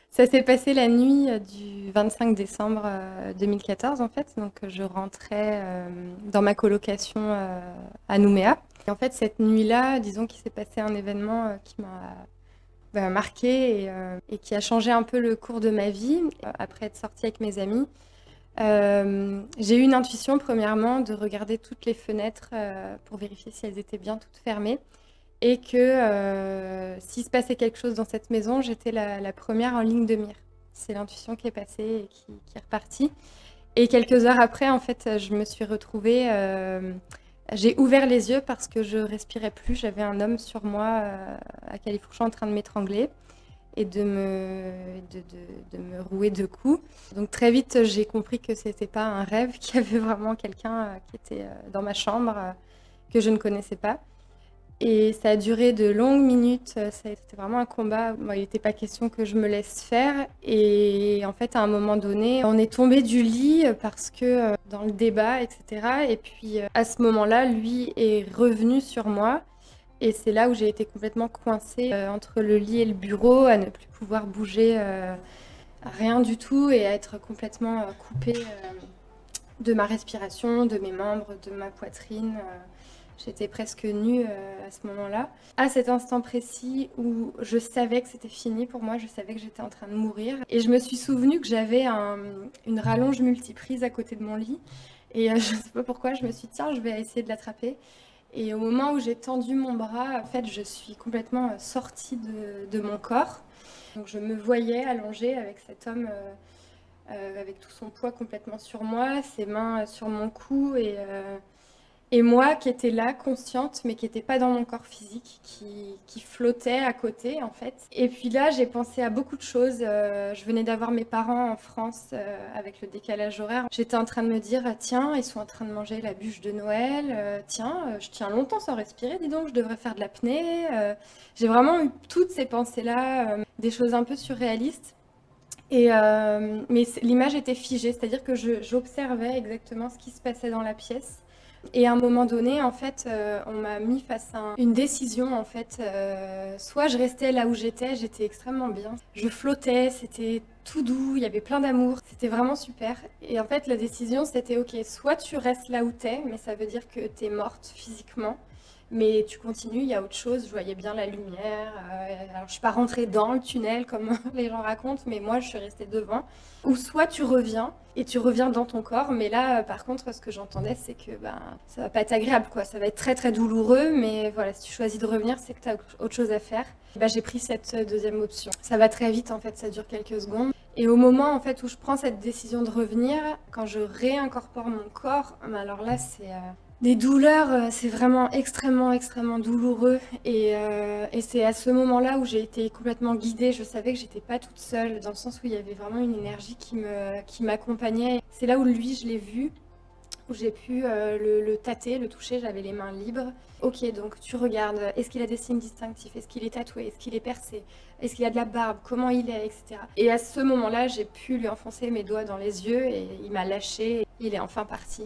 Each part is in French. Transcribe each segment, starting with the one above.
Ça s'est passé la nuit du 25 décembre 2014 en fait, donc je rentrais dans ma colocation à Nouméa. Et en fait cette nuit-là, disons qu'il s'est passé un événement qui m'a marqué et qui a changé un peu le cours de ma vie. Après être sortie avec mes amis, j'ai eu une intuition premièrement de regarder toutes les fenêtres pour vérifier si elles étaient bien toutes fermées. Et que s'il se passait quelque chose dans cette maison, j'étais la première en ligne de mire. C'est l'intuition qui est passée et qui est repartie. Et quelques heures après, en fait, je me suis retrouvée... j'ai ouvert les yeux parce que je respirais plus. J'avais un homme sur moi à Califourchon en train de m'étrangler et de me rouer de coups. Donc très vite, j'ai compris que c'était pas un rêve, qu'il y avait vraiment quelqu'un qui était dans ma chambre que je ne connaissais pas. Et ça a duré de longues minutes, c'était vraiment un combat. Bon, il n'était pas question que je me laisse faire. Et en fait, à un moment donné, on est tombé du lit parce que dans le débat, etc. Et puis à ce moment-là, lui est revenu sur moi. Et c'est là où j'ai été complètement coincée entre le lit et le bureau, à ne plus pouvoir bouger rien du tout et à être complètement coupée de ma respiration, de mes membres, de ma poitrine. J'étais presque nue à ce moment-là. À cet instant précis où je savais que c'était fini pour moi, je savais que j'étais en train de mourir. Et je me suis souvenu que j'avais une rallonge multiprise à côté de mon lit. Et je ne sais pas pourquoi, je me suis dit, tiens, je vais essayer de l'attraper. Et au moment où j'ai tendu mon bras, en fait, je suis complètement sortie de mon corps. Donc je me voyais allongée avec cet homme avec tout son poids complètement sur moi, ses mains sur mon cou et moi qui étais là, consciente, mais qui n'était pas dans mon corps physique, qui flottait à côté, en fait. Et puis là, j'ai pensé à beaucoup de choses. Je venais d'avoir mes parents en France avec le décalage horaire. J'étais en train de me dire, tiens, ils sont en train de manger la bûche de Noël. Tiens, je tiens longtemps sans respirer, dis donc, je devrais faire de l'apnée. J'ai vraiment eu toutes ces pensées-là, des choses un peu surréalistes. Mais l'image était figée, c'est-à-dire que j'observais exactement ce qui se passait dans la pièce. Et à un moment donné, en fait, on m'a mis face à une décision, en fait. Soit je restais là où j'étais extrêmement bien. Je flottais, c'était tout doux, il y avait plein d'amour, c'était vraiment super. Et en fait, la décision, c'était ok, soit tu restes là où t'es, mais ça veut dire que t'es morte physiquement. Mais tu continues, il y a autre chose, je voyais bien la lumière. Alors, je ne suis pas rentrée dans le tunnel comme les gens racontent, mais moi, je suis restée devant. Ou soit tu reviens, et tu reviens dans ton corps. Mais là, par contre, ce que j'entendais, c'est que ça va pas être agréable, quoi. Ça va être très, très douloureux. Mais voilà, si tu choisis de revenir, c'est que tu as autre chose à faire. J'ai pris cette deuxième option. Ça va très vite, en fait, ça dure quelques secondes. Et au moment, en fait, où je prends cette décision de revenir, quand je réincorpore mon corps, alors là, c'est... des douleurs, c'est vraiment extrêmement, extrêmement douloureux. Et c'est à ce moment-là où j'ai été complètement guidée. Je savais que j'étais pas toute seule, dans le sens où il y avait vraiment une énergie qui m'accompagnait. C'est là où lui, je l'ai vu, où j'ai pu le tâter, le toucher. J'avais les mains libres. Ok, donc tu regardes. Est-ce qu'il a des signes distinctifs? Est-ce qu'il est tatoué? Est-ce qu'il est percé? Est-ce qu'il a de la barbe? Comment il est? Etc. Et à ce moment-là, j'ai pu lui enfoncer mes doigts dans les yeux et il m'a lâché. Il est enfin parti.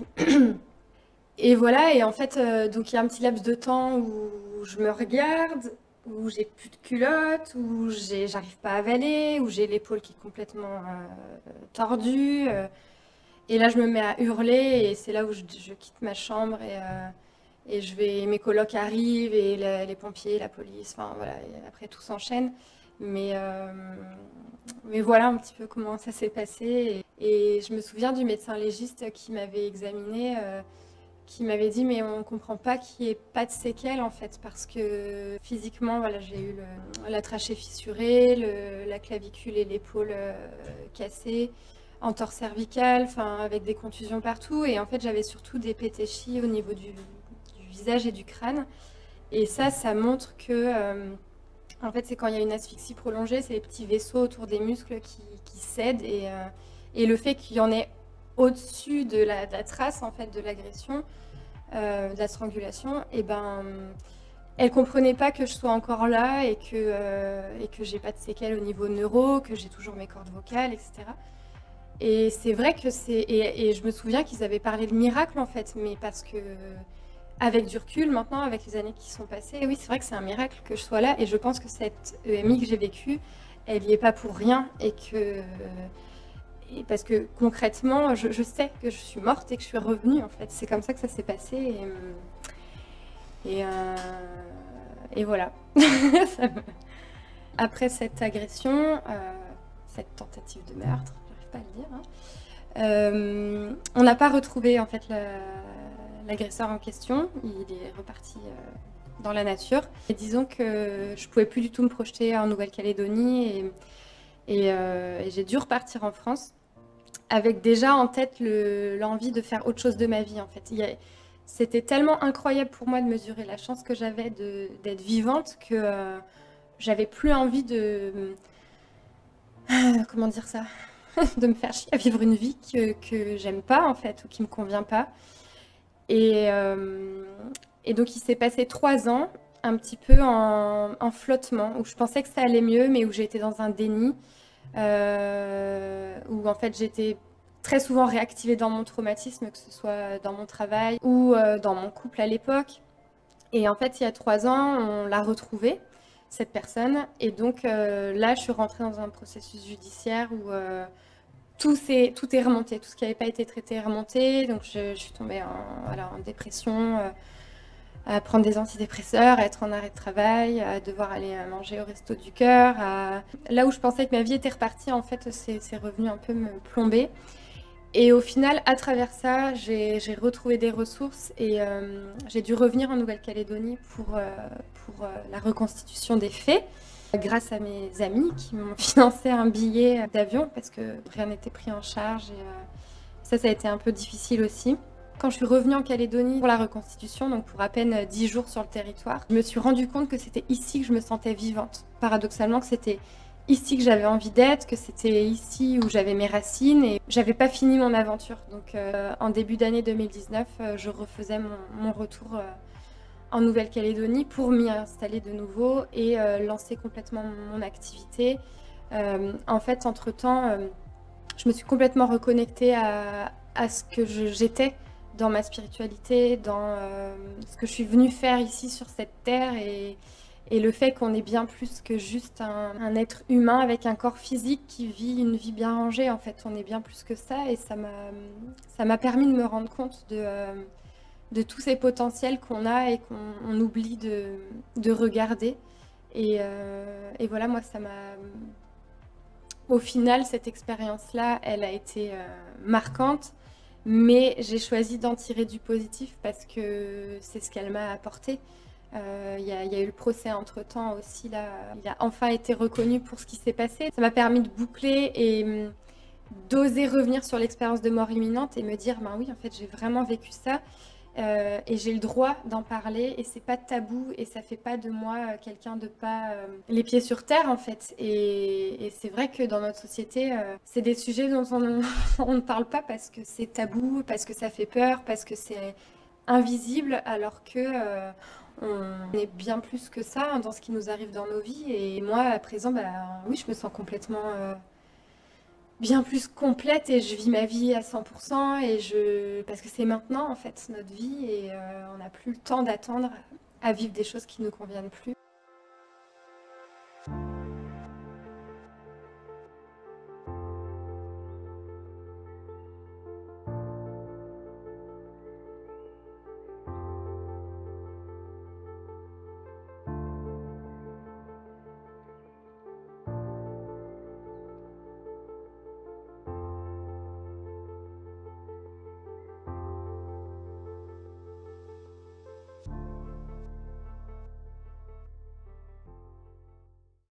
Et voilà, et en fait, donc il y a un petit laps de temps où je me regarde, où j'ai plus de culotte, où j'arrive pas à avaler, où j'ai l'épaule qui est complètement tordue. Et là, je me mets à hurler, et c'est là où je quitte ma chambre, et mes colocs arrivent, et les pompiers, la police, enfin voilà, et après tout s'enchaîne. Mais, euh, mais voilà un petit peu comment ça s'est passé. Et je me souviens du médecin légiste qui m'avait examinée. Qui m'avait dit mais on comprend pas qu'il n'y ait pas de séquelles en fait parce que physiquement voilà j'ai eu la trachée fissurée, la clavicule et l'épaule cassées, entorse cervicale, enfin avec des contusions partout et en fait j'avais surtout des pétéchis au niveau du visage et du crâne et ça montre que en fait c'est quand il y a une asphyxie prolongée, c'est les petits vaisseaux autour des muscles qui cèdent et le fait qu'il y en ait au-dessus de la trace en fait de l'agression, de la strangulation, et ben, elle comprenait pas que je sois encore là et que j'ai pas de séquelles au niveau neuro, que j'ai toujours mes cordes vocales, etc. Et c'est vrai que et je me souviens qu'ils avaient parlé de miracle en fait, mais parce que avec du recul maintenant, avec les années qui sont passées, oui, c'est vrai que c'est un miracle que je sois là, et je pense que cette EMI que j'ai vécue, elle y est pas pour rien, et parce que concrètement, je sais que je suis morte et que je suis revenue en fait. C'est comme ça que ça s'est passé, et, euh, et voilà. Après cette agression, cette tentative de meurtre, j'arrive pas à le dire, hein, on n'a pas retrouvé en fait l'agresseur en question. Il est reparti dans la nature. Et disons que je pouvais plus du tout me projeter en Nouvelle-Calédonie, et j'ai dû repartir en France avec déjà en tête l'envie de faire autre chose de ma vie en fait. C'était tellement incroyable pour moi de mesurer la chance que j'avais d'être vivante que j'avais plus envie de comment dire ça, de me faire chier à vivre une vie que j'aime pas en fait, ou qui me convient pas. Et, euh, et donc il s'est passé 3 ans un petit peu en flottement, où je pensais que ça allait mieux, mais où j'étais dans un déni, où en fait j'étais très souvent réactivée dans mon traumatisme, que ce soit dans mon travail ou dans mon couple à l'époque. Et en fait, il y a 3 ans, on l'a retrouvée, cette personne. Et donc là, je suis rentrée dans un processus judiciaire où tout est remonté, tout ce qui n'avait pas été traité est remonté. Donc je suis tombée en dépression, à prendre des antidépresseurs, à être en arrêt de travail, à devoir aller manger au resto du cœur. Là où je pensais que ma vie était repartie, en fait, c'est revenu un peu me plomber. Et au final, à travers ça, j'ai retrouvé des ressources, et j'ai dû revenir en Nouvelle-Calédonie pour la reconstitution des faits, grâce à mes amis qui m'ont financé un billet d'avion parce que rien n'était pris en charge, et ça a été un peu difficile aussi. Quand je suis revenue en Calédonie pour la reconstitution, donc pour à peine 10 jours sur le territoire, je me suis rendu compte que c'était ici que je me sentais vivante. Paradoxalement, que c'était ici que j'avais envie d'être, que c'était ici où j'avais mes racines, et j'avais pas fini mon aventure. Donc en début d'année 2019, je refaisais mon retour en Nouvelle-Calédonie pour m'y installer de nouveau et lancer complètement mon activité. En fait, entre-temps, je me suis complètement reconnectée à ce que j'étais dans ma spiritualité, dans ce que je suis venue faire ici sur cette terre, et le fait qu'on est bien plus que juste un être humain avec un corps physique qui vit une vie bien rangée. En fait, on est bien plus que ça, et ça m'a permis de me rendre compte de tous ces potentiels qu'on a et qu'on oublie de regarder. Et voilà, moi, ça m'a... Au final, cette expérience-là, elle a été marquante, mais j'ai choisi d'en tirer du positif parce que c'est ce qu'elle m'a apporté. Il y a eu le procès entre-temps aussi, là. Il a enfin été reconnu pour ce qui s'est passé. Ça m'a permis de boucler et d'oser revenir sur l'expérience de mort imminente et me dire, ben oui, en fait, j'ai vraiment vécu ça. Et j'ai le droit d'en parler, et c'est pas tabou, et ça fait pas de moi quelqu'un de pas les pieds sur terre en fait. Et c'est vrai que dans notre société, c'est des sujets dont on ne parle pas parce que c'est tabou, parce que ça fait peur, parce que c'est invisible, alors que on est bien plus que ça dans ce qui nous arrive dans nos vies. Et moi à présent, bah, oui, je me sens complètement bien plus complète, et je vis ma vie à 100%, parce que c'est maintenant en fait notre vie, et on n'a plus le temps d'attendre à vivre des choses qui ne nous conviennent plus.